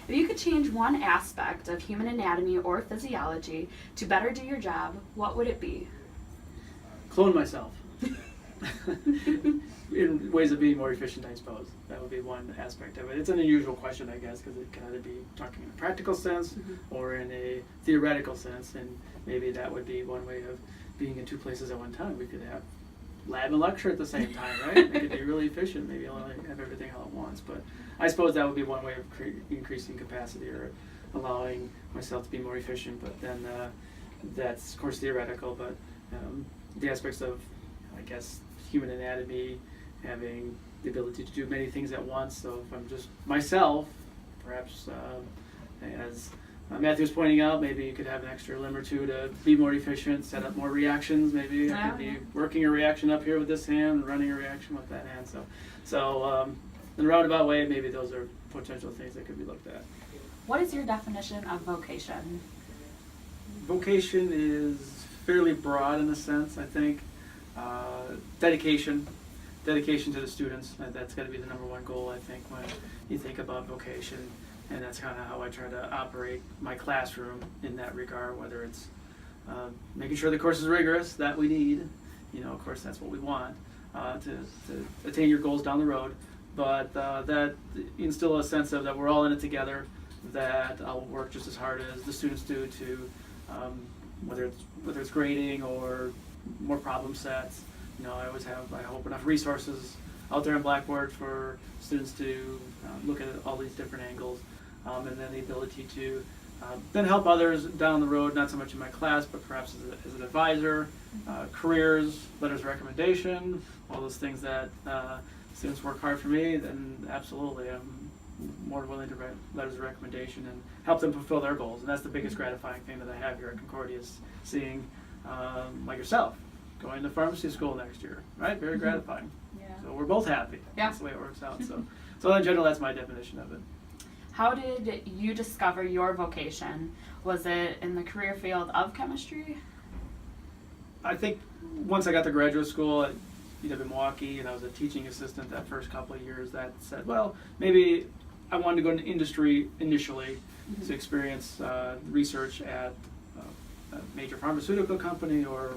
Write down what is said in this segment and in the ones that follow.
If you could change one aspect of human anatomy or physiology to better do your job, what would it be? Clone myself. In ways of being more efficient, I suppose. That would be one aspect of it. It's an unusual question, I guess, because it can either be talking in a practical sense or in a theoretical sense, and maybe that would be one way of being in two places at one time. We could have lab and lecture at the same time, right? It could be really efficient. Maybe only have everything all at once. But I suppose that would be one way of increasing capacity or allowing myself to be more efficient. But then that's, of course, theoretical. But the aspects of, I guess, human anatomy, having the ability to do many things at once. So if I'm just myself, perhaps as Matthew was pointing out, maybe you could have an extra limb or two to be more efficient, set up more reactions. Maybe I could be working a reaction up here with this hand, running a reaction with that hand. So in a roundabout way, maybe those are potential things that could be looked at. What is your definition of vocation? Vocation is fairly broad in a sense, I think. Dedication to the students. That's got to be the number one goal, I think, when you think about vocation. And that's kind of how I try to operate my classroom in that regard, whether it's making sure the course is rigorous, that we need. Of course, that's what we want to attain your goals down the road. But that instill a sense of that we're all in it together, that I'll work just as hard as the students do to, whether it's grading or more problem sets. I always have, I hope, enough resources out there on Blackboard for students to look at all these different angles, and then the ability to then help others down the road, not so much in my class, but perhaps as an advisor, careers, letters of recommendation, all those things that students work hard for me, then absolutely I'm more willing to write letters of recommendation and help them fulfill their goals. And that's the biggest gratifying thing that I have here at Concordia, is seeing, like yourself, going to pharmacy school next year, right? Very gratifying. Yeah. So we're both happy. Yeah. That's the way it works out. So in general, that's my definition of it. How did you discover your vocation? Was it in the career field of chemistry? I think once I got to graduate school at UW-Milwaukee and I was a teaching assistant that first couple of years, that said, well, maybe I wanted to go into industry initially to experience research at a major pharmaceutical company or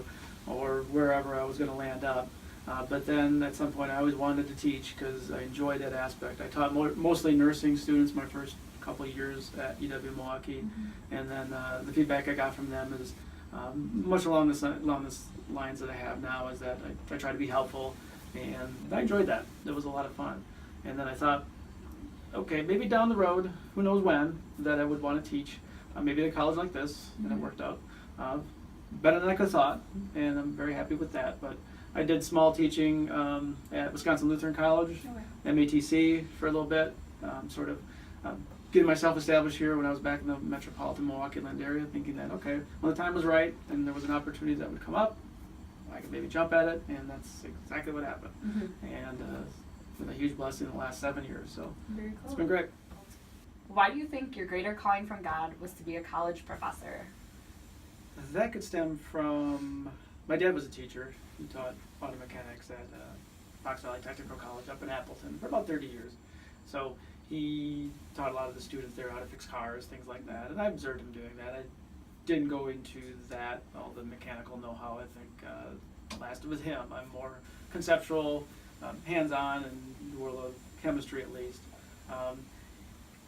wherever I was going to land up. But then at some point I always wanted to teach because I enjoyed that aspect. I taught mostly nursing students my first couple of years at UW-Milwaukee, and then the feedback I got from them is much along this lines that I have now, is that I try to be helpful, and I enjoyed that. It was a lot of fun. And then I thought, okay, maybe down the road, who knows when, that I would want to teach, maybe at a college like this, and it worked out better than I could have thought, and I'm very happy with that. But I did small teaching at Wisconsin Lutheran College, MATC, for a little bit, getting myself established here when I was back in the metropolitan Milwaukee-Land area, thinking that, okay, when the time was right and there was an opportunity that would come up, I could maybe jump at it, and that's exactly what happened. And it's been a huge blessing in the last 7 years, so Very cool. It's been great. Why do you think your greater calling from God was to be a college professor? That could stem from, my dad was a teacher. He taught auto mechanics at Fox Valley Technical College up in Appleton for about 30 years. So he taught a lot of the students there how to fix cars, things like that, and I observed him doing that. I didn't go into that, all the mechanical know-how. I think lasted with him. I'm more conceptual, hands-on, in the world of chemistry at least.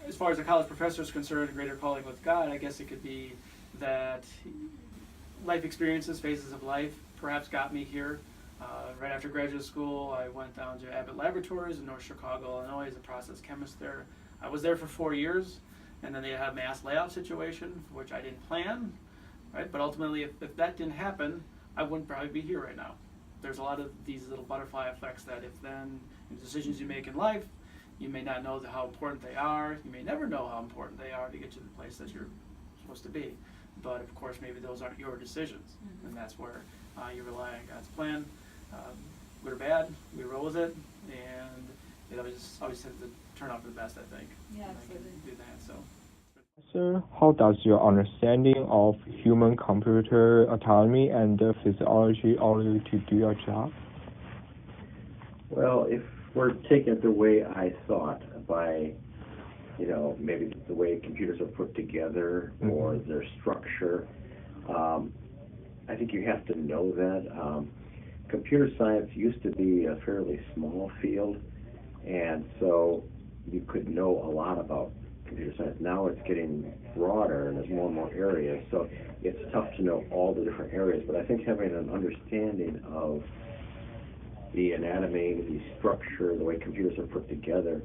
As far as a college professor is concerned, a greater calling with God, I guess it could be that life experiences, phases of life, perhaps got me here. Right after graduate school, I went down to Abbott Laboratories in North Chicago, Illinois, as a process chemist there. I was there for 4 years, and then they had a mass layoff situation, which I didn't plan, right? But ultimately, if that didn't happen, I wouldn't probably be here right now. There's a lot of these little butterfly effects that if then the decisions you make in life, you may not know how important they are. You may never know how important they are to get to the place that you're supposed to be. But of course, maybe those aren't your decisions, and that's where you rely on God's plan. Good or bad, we roll with it, and it always has to turn out for the best, I think. Yeah, absolutely. Do that, so. Sir, how does your understanding of human-computer autonomy and physiology allow you to do your job? Well, if we're taking it the way I thought, by maybe the way computers are put together or their structure. I think you have to know that. Computer science used to be a fairly small field, and so you could know a lot about computer science. Now it's getting broader and there's more and more areas, so it's tough to know all the different areas, but I think having an understanding of the anatomy, the structure, the way computers are put together,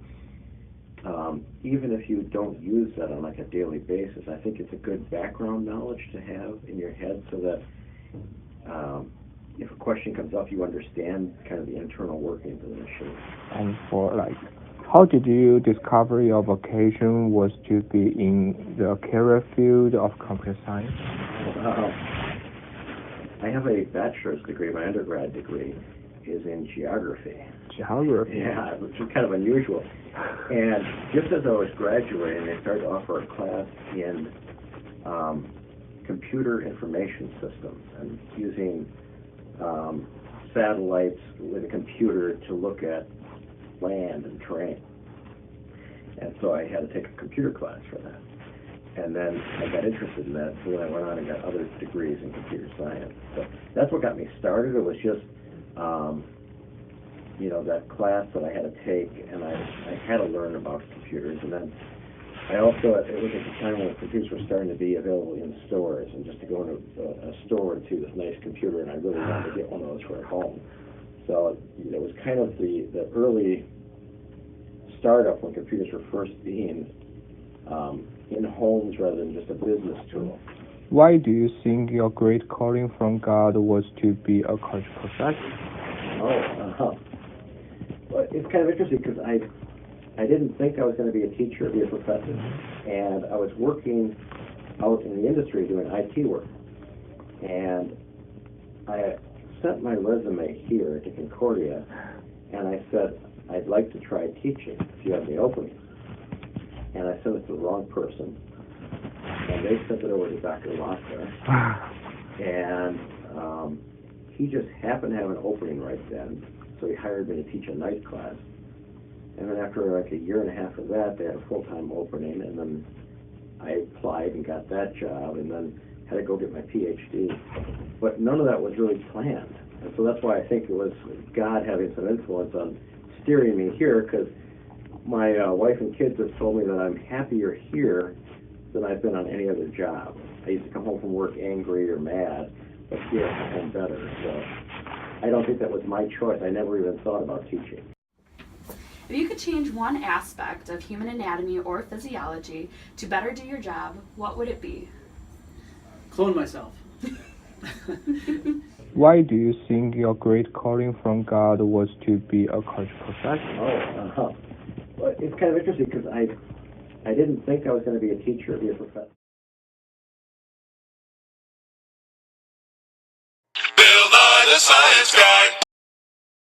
even if you don't use that on like a daily basis, I think it's a good background knowledge to have in your head so that if a question comes up, you understand kind of the internal workings of the machine. And how did you discover your vocation was to be in the career field of computer science? I have a bachelor's degree. My undergrad degree is in geography. Geography? Yeah, which is kind of unusual. And just as I was graduating, they started to offer a class in computer information systems and using satellites with a computer to look at land and terrain. And so I had to take a computer class for that. And then I got interested in that, so then I went on and got other degrees in computer science. So that's what got me started. It was just, that class that I had to take, and I had to learn about computers. And then I also, it was at the time when computers were starting to be available in stores, and just to go into a store and see this nice computer, and I really wanted to get one of those for at home. So it was kind of the early startup when computers were first being in homes rather than just a business tool. Why do you think your great calling from God was to be a college professor? Well, it's kind of interesting because I didn't think I was going to be a teacher or be a professor, and I was working out in the industry doing IT work, and I sent my resume here to Concordia, and I said, I'd like to try teaching if you have any openings. And I sent it to the wrong person, and they sent it over to Dr. Locker, and he just happened to have an opening right then, so he hired me to teach a night class. And then after like a year and a half of that, they had a full-time opening, and then I applied and got that job, and then had to go get my PhD. But none of that was really planned, and so that's why I think it was God having some influence on steering me here, because my wife and kids have told me that I'm happier here than I've been on any other job. I used to come home from work angry or mad, but here I come home better. So I don't think that was my choice. I never even thought about teaching. If you could change one aspect of human anatomy or physiology to better do your job, what would it be? Clone myself. Why do you think your great calling from God was to be a college professor? Well, it's kind of interesting because I didn't think I was going to be a teacher or be a professor. Bill Nye the Science Guy.